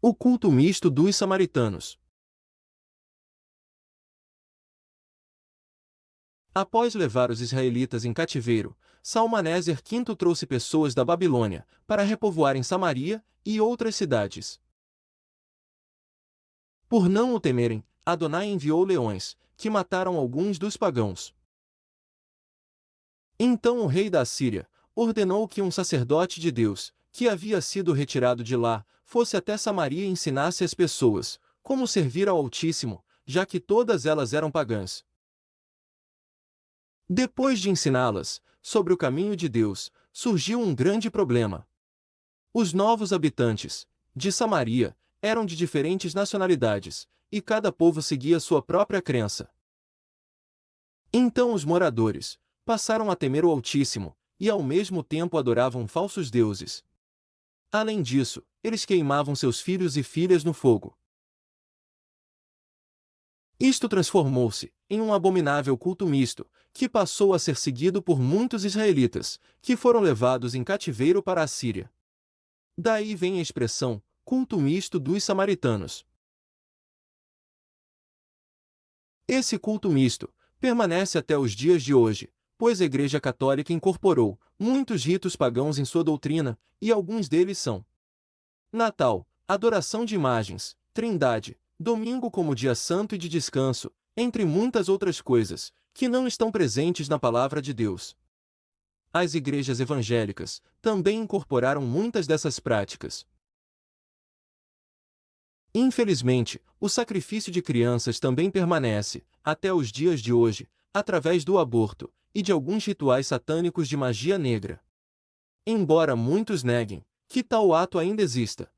O culto misto dos samaritanos. Após levar os israelitas em cativeiro, Salmaneser V trouxe pessoas da Babilônia para repovoarem Samaria e outras cidades. Por não o temerem, Adonai enviou leões, que mataram alguns dos pagãos. Então o rei da Assíria ordenou que um sacerdote de Deus, que havia sido retirado de lá, fosse até Samaria e ensinasse as pessoas como servir ao Altíssimo, já que todas elas eram pagãs. Depois de ensiná-las sobre o caminho de Deus, surgiu um grande problema. Os novos habitantes de Samaria eram de diferentes nacionalidades, e cada povo seguia sua própria crença. Então os moradores passaram a temer o Altíssimo, e ao mesmo tempo adoravam falsos deuses. Além disso, eles queimavam seus filhos e filhas no fogo. Isto transformou-se em um abominável culto misto, que passou a ser seguido por muitos israelitas, que foram levados em cativeiro para a Síria. Daí vem a expressão, culto misto dos samaritanos. Esse culto misto permanece até os dias de hoje, pois a Igreja Católica incorporou muitos ritos pagãos em sua doutrina, e alguns deles são Natal, adoração de imagens, Trindade, domingo como dia santo e de descanso, entre muitas outras coisas, que não estão presentes na Palavra de Deus. As igrejas evangélicas também incorporaram muitas dessas práticas. Infelizmente, o sacrifício de crianças também permanece, até os dias de hoje, através do aborto e de alguns rituais satânicos de magia negra. Embora muitos neguem que tal ato ainda exista.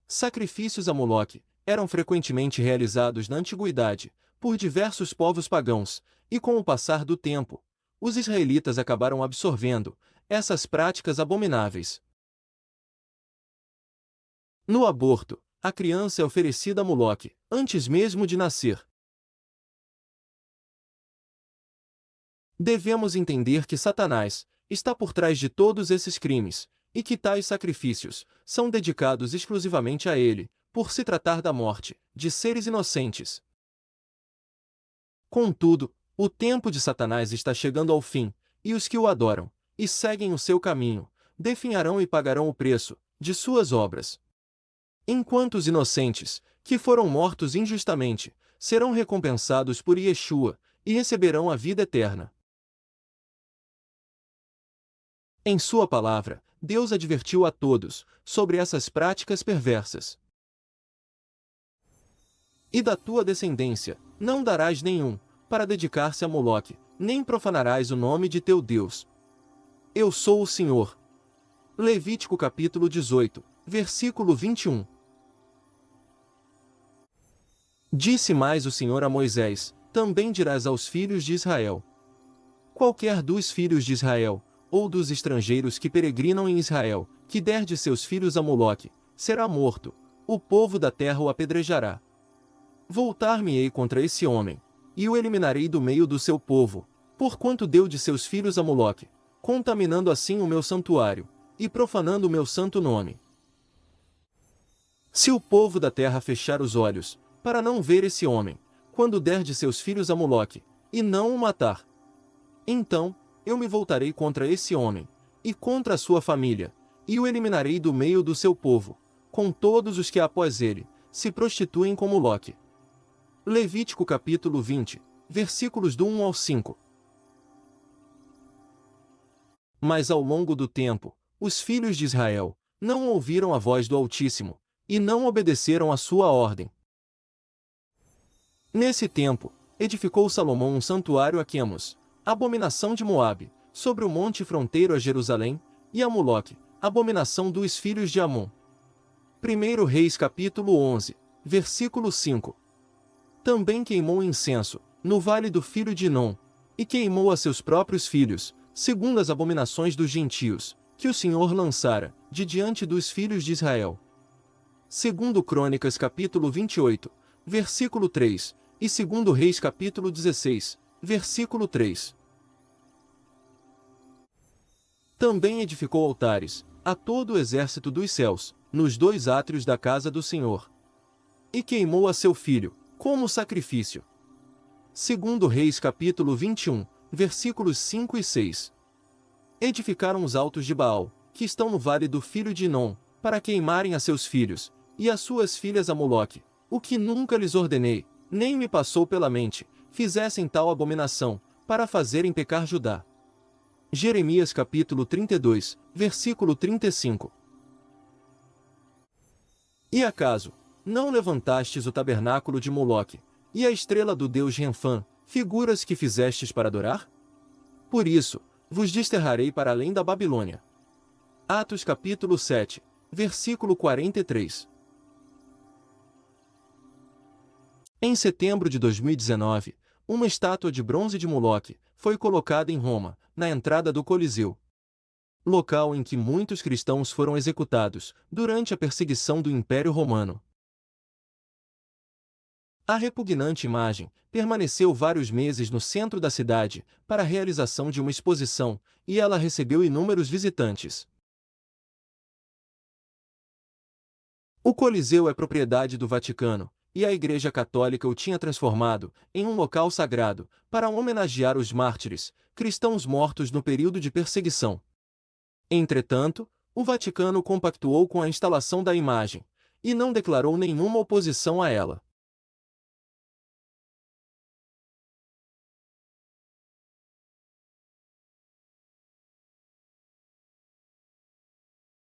Sacrifícios a Moloque eram frequentemente realizados na antiguidade por diversos povos pagãos, e com o passar do tempo, os israelitas acabaram absorvendo essas práticas abomináveis. No aborto, a criança é oferecida a Moloque antes mesmo de nascer. Devemos entender que Satanás está por trás de todos esses crimes, e que tais sacrifícios são dedicados exclusivamente a ele, por se tratar da morte de seres inocentes. Contudo, o tempo de Satanás está chegando ao fim, e os que o adoram e seguem o seu caminho definharão e pagarão o preço de suas obras. Enquanto os inocentes, que foram mortos injustamente, serão recompensados por Yeshua e receberão a vida eterna. Em sua palavra, Deus advertiu a todos sobre essas práticas perversas. E da tua descendência não darás nenhum para dedicar-se a Moloque, nem profanarás o nome de teu Deus. Eu sou o Senhor. Levítico capítulo 18, versículo 21. Disse mais o Senhor a Moisés: também dirás aos filhos de Israel: qualquer dos filhos de Israel, ou dos estrangeiros que peregrinam em Israel, que der de seus filhos a Moloque, será morto, o povo da terra o apedrejará. Voltar-me-ei contra esse homem, e o eliminarei do meio do seu povo, porquanto deu de seus filhos a Moloque, contaminando assim o meu santuário, e profanando o meu santo nome. Se o povo da terra fechar os olhos, para não ver esse homem, quando der de seus filhos a Moloque, e não o matar, então eu me voltarei contra esse homem, e contra a sua família, e o eliminarei do meio do seu povo, com todos os que após ele se prostituem com Moloque. Levítico capítulo 20, versículos do 1 ao 5. Mas ao longo do tempo, os filhos de Israel não ouviram a voz do Altíssimo, e não obedeceram à sua ordem. Nesse tempo, edificou Salomão um santuário a Quemos, abominação de Moabe, sobre o monte fronteiro a Jerusalém, e a Moloque, abominação dos filhos de Amon. 1 Reis capítulo 11, versículo 5. Também queimou incenso, no vale do filho de Inom, e queimou a seus próprios filhos, segundo as abominações dos gentios, que o Senhor lançara, de diante dos filhos de Israel. 2 Crônicas capítulo 28, versículo 3, e 2 Reis capítulo 16, versículo 3. Também edificou altares a todo o exército dos céus, nos 2 átrios da casa do Senhor. E queimou a seu filho, como sacrifício. 2 Reis capítulo 21, versículos 5 e 6. Edificaram os altos de Baal, que estão no vale do filho de Inom, para queimarem a seus filhos, e as suas filhas a Moloque, o que nunca lhes ordenei, nem me passou pela mente, fizessem tal abominação, para fazerem pecar Judá. Jeremias capítulo 32, versículo 35. E acaso, não levantastes o tabernáculo de Moloque, e a estrela do deus Renfã, figuras que fizestes para adorar? Por isso, vos desterrarei para além da Babilônia. Atos capítulo 7, versículo 43. Em setembro de 2019, uma estátua de bronze de Moloque foi colocada em Roma, na entrada do Coliseu, local em que muitos cristãos foram executados durante a perseguição do Império Romano. A repugnante imagem permaneceu vários meses no centro da cidade para a realização de uma exposição, e ela recebeu inúmeros visitantes. O Coliseu é propriedade do Vaticano, e a Igreja Católica o tinha transformado em um local sagrado para homenagear os mártires, cristãos mortos no período de perseguição. Entretanto, o Vaticano compactuou com a instalação da imagem, e não declarou nenhuma oposição a ela.